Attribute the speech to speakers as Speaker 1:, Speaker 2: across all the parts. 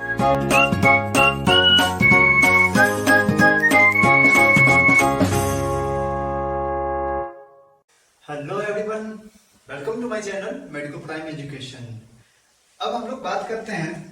Speaker 1: Hello everyone, welcome to my channel medico prime education. अब हम लोग बात करते हैं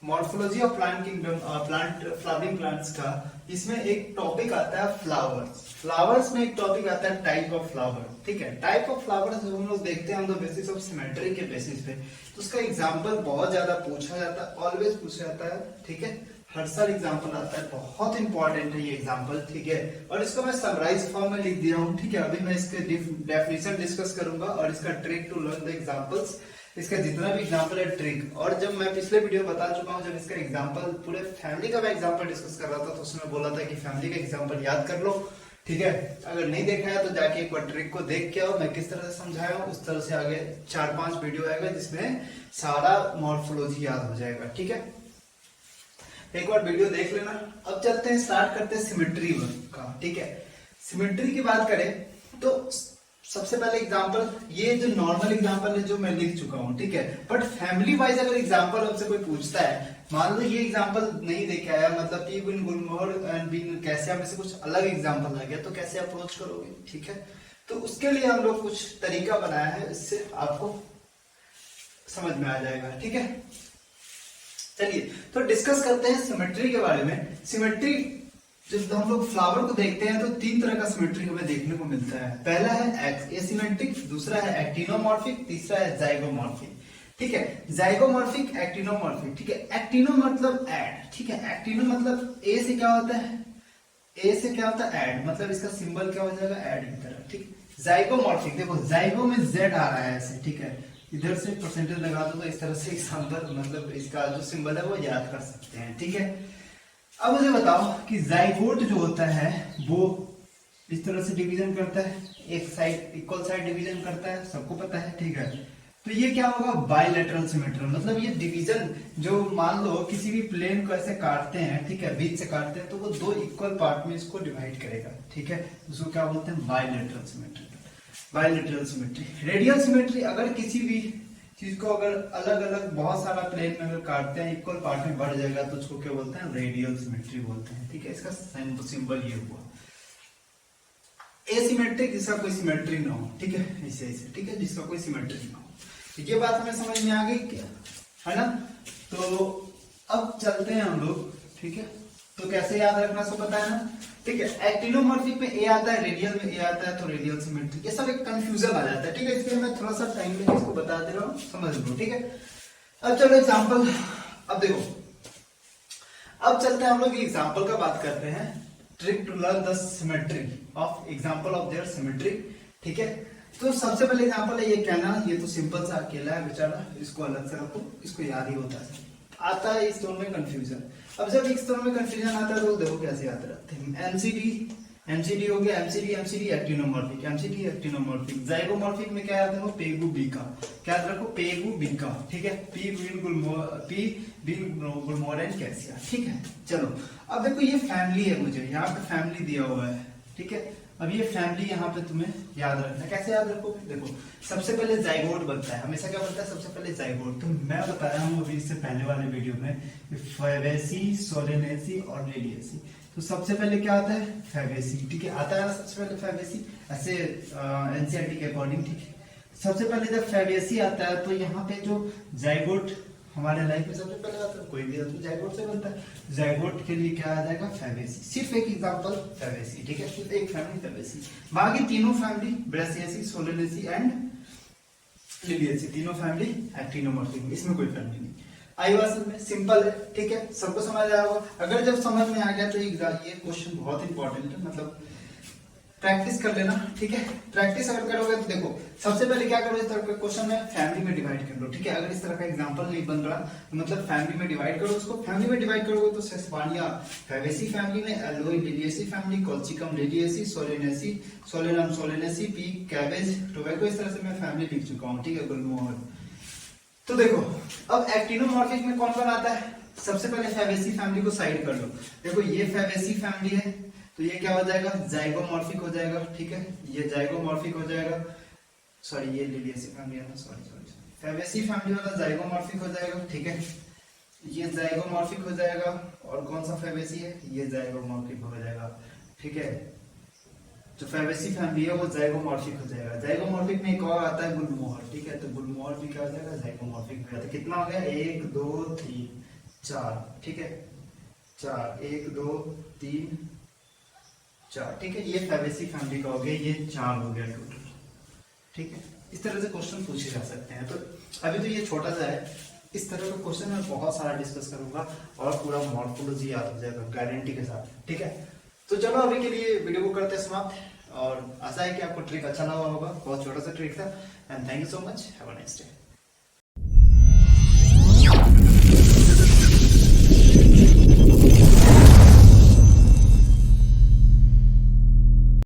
Speaker 1: morphology of plant kingdom, plant flowering plants का। इसमें एक टॉपिक आता है फ्लावर्स। फ्लावर्स में एक टॉपिक आता है टाइप ऑफ फ्लावर। ठीक है, टाइप ऑफ फ्लावर्स जो हम लोग देखते हैं on the basis of symmetry के बेसिस पे, तो उसका एग्जांपल बहुत ज्यादा पूछा जाता है, ऑलवेज पूछा जाता है। ठीक है, हर साल एग्जांपल आता है, बहुत इंपॉर्टेंट है ये एग्जांपल। ठीक है, और इसको मैं समराइज फॉर्म में लिख दिया हूँ। ठीक है, अभी मैं इसके डेफिनेशन डिस्कस करूंगा और इसका trick to learn the examples, इसका जितना भी एग्जांपल है ट्रिक। और जब मैं पिछले वीडियो बता चुका हूँ, जब इसका एग्जांपल पूरे फैमिली का मैं एग्जांपल डिस्कस कर रहा था, तो उसमें बोला था कि फैमिली का एग्जांपल याद कर लो। ठीक है, अगर नहीं देखा है तो जाके एक बार ट्रिक को देख के आओ, मैं किस तरह से समझाया हूँ उस तरह से आगे 4-5 वीडियो आएगा जिसमें सारा मॉर्फोलॉजी याद हो जाएगा। ठीक है, एक बार वीडियो देख लेना। अब चलते हैं, स्टार्ट करते हैं सिमेट्री वर्क का। ठीक है, सिमेट्री की बात करें तो सबसे पहले एग्जांपल, ये जो नॉर्मल एग्जांपल है जो मैं लिख चुका हूँ। ठीक है, बट फैमिली वाइज अगर एग्जांपल हमसे कोई पूछता है, मान लो ये एग्जांपल नहीं देखे आया, मतलब pea bean gulmohar and bean cassia में से कुछ अलग एग्जांपल आ गया, तो कैसे अप्रोच करोगे? ठीक है, तो उसके लिए हम लोग कुछ तरीका बनाया है, इससे आपको समझ में आ जाएगा। ठीक है, चलिए तो डिस्कस करते हैं सिमेट्री के बारे में। सिमेट्री जब हम लोग फ्लावर को देखते हैं तो 3 तरह का सिमेट्री हमें देखने को मिलता है। पहला है एसिमेट्रिक, दूसरा है एक्टिनोमॉर्फिक, तीसरा है जाइगोमॉर्फिक। ठीक है, जाइगोमॉर्फिक, एक्टिनोमॉर्फिक। ठीक है, एक्टिनो मतलब एड। ठीक है, एक्टिनो मतलब ए से क्या होता है, ए से क्या होता है एड, मतलब इसका सिंबल क्या हो जाएगा एड की तरह। ठीक, जाइगोमॉर्फिक, देखो जाइगो में जेड आ रहा है ऐसे। ठीक है, इधर से परसेंटेज लगा दो तो इस तरह से एग्जांपल, मतलब इसका जो सिंबल है वो याद कर सकते हैं। ठीक है, अब मुझे बताओ कि जाइगोट जो होता है वो इस तरह से डिवीजन करता है, एक साइड इक्वल साइड डिवीजन करता है, सबको पता है। ठीक है, तो ये क्या होगा बाइलेटरल सिमेट्री, मतलब ये डिवीजन जो मान लो किसी भी प्लेन को ऐसे काटते हैं, ठीक है, बीच से काटते हैं, तो वो 2 इक्वल पार्ट में इसको डिवाइड करेगा। ठीक है, उसको क्या बोलते हैं bilateral symmetry. Bilateral symmetry. Radial symmetry, अगर किसी भी चीज को अगर अलग अलग बहुत सारा प्लेन में अगर काटते हैं, इक्वल पार्ट में बढ़ जाएगा, तो उसको क्या बोलते हैं रेडियल सिमेट्री बोलते हैं। ठीक है, इसका सिंबल ये हुआ। एसिमेट्रिक, जिसका कोई सिमेट्री ना हो। ठीक है, ऐसे ऐसे। ठीक है, जिसका कोई सिमेट्री ना हो। ये बात हमें समझ में आ गई क्या, है ना? तो अब चलते हैं हम लोग। ठीक है, तो कैसे याद रखना सब पता है ना? ठीक है, एक्टिनोमॉर्फिक में ए आता है, रेडियल में ए आता है, तो रेडियल सिमेट्री। ये सब एक कंफ्यूजन आ जाता है। ठीक है, इसलिए मैं थोड़ा सा टाइम में इसको बता दे रहा हूँ, समझ लो। ठीक है, अब चलो एग्जांपल। अब देखो, अब चलते हैं हम लोग एग्जांपल का बात करते हैं। Trick to learn the symmetry of example of their symmetry. ठीक है, तो सबसे पहले एग्जांपल है ये कहना, ये तो सिंपल सा अकेला है बेचारा, इसको अलग से रखो, इसको याद ही होता है। आता है इस दोनों में कंफ्यूजन। अब जब इस दोनों में कंफ्यूजन आता है तो देखो कैसे याद रखते हैं। एमसीडी हो गया, MCD actinomorphic, MCD actinomorphic. Zygomorphic में क्या याद रखो, पेगु बीका, क्या याद रखो पेगु बीका। ठीक है, pea bean gulmohar and cassia. ठीक है, चलो अब देखो ये फैमिली है, मुझे यहाँ पे फैमिली दिया हुआ है। ठीक है, अब ये फैमिली यहाँ पे तुम्हें याद रखना है। कैसे याद रखोगे? देखो, सबसे पहले जाइगोट बनता है, हमेशा क्या बनता है सबसे पहले जाइगोट। तो मैं बताया हूँ अभी इससे पहले वाले वीडियो में फैबेसी, सोलेनेसी और रेडियसी। तो सबसे पहले क्या आता है फैबेसी। ठीक है, आता है सबसे पहले फैबेसी, ऐसे एनसीईआरटी के अकॉर्डिंग। ठीक है, सबसे पहले जब फैबेसी आता है तो यहाँ पे जो जाइगोट हमारे लाइफ में सबसे पहले आता है, कोई भी तो जाइगोट से बनता है। जाइगोट के लिए क्या आ जाएगा फैबेसी। सिर्फ एक एग्जांपल फैबेसी। ठीक है, सिर्फ एक फैमिली फैबेसी। बाकी तीनों फैमिली ब्रेसिएसी, सोलेनेसी एंड लिलिएसी, तीनों फैमिली एक्टिनोमॉर्फिक, इसमें कोई फैमिली नहीं। आई बात में सिंपल है। ठीक है, सबको समझ आया होगा। अगर जब समझ में आ गया तो ये क्वेश्चन बहुत इंपॉर्टेंट है, मतलब प्रैक्टिस कर लेना। ठीक है, प्रैक्टिस अगर करोगे तो देखो सबसे पहले क्या करो, इस तरह का क्वेश्चन में फैमिली में डिवाइड कर लो। ठीक है, अगर इस तरह का एग्जांपल नहीं बन रहा तो मतलब फैमिली में डिवाइड करो उसको। फैमिली में डिवाइड करोगे तो सेस्पानिया फैबेसी फैमिली में, एलोई लिलिएसी फैमिली, कोल्चिकम रेडिएसी, Solanaceae, Solanum Solanaceae, pea cabbage, tobacco, इस तरह से मैं फैमिली लिख चुका हूँ। ठीक है, गुलमोहर। तो देखो अब एक्टिनोमॉर्फिक में कौन कौन आता है, सबसे पहले फैबेसी फैमिली को साइड कर लो। देखो ये फैबेसी फैमिली है, तो ये क्या हो जाएगा जाइगोमॉर्फिक हो जाएगा। ठीक है, ये जाइगोमॉर्फिक हो जाएगा, सॉरी ये लिलिएसी फैमिली है ना, सॉरी फैबेसी फैमिली वाला जाइगोमॉर्फिक हो जाएगा। ठीक है, ये जाइगोमॉर्फिक हो जाएगा, और कौन सा फैबेसी है, ये जाइगोमॉर्फिक हो जाएगा। ठीक है, जो फैबेसी फैमिली है वो जाइगोमॉर्फिक हो जाएगा। जाइगोमॉर्फिक में एक और आता है गुलमोहर। ठीक है, तो गुलमोहर भी क्या हो जाएगा, जाइगोमॉर्फिक हो जाता है। कितना हो गया, 1 2 3 4। ठीक है, 4, 1 2 3 4। ठीक है, ये फैबेसी फैमिली का हो गया, ये 4 हो गया टोटल। ठीक है, इस तरह से क्वेश्चन पूछे जा सकते हैं। तो अभी तो ये छोटा सा है, इस तरह का क्वेश्चन मैं बहुत सारा डिस्कस करूंगा और पूरा मॉर्फोलॉजी याद हो जाएगा गारंटी के साथ। ठीक है, तो चलो अभी के लिए वीडियो को करते हैं समाप्त, और आशा है कि आपको ट्रिक अच्छा लगा होगा। बहुत छोटा सा ट्रिक था, and thank you so much, have a nice day.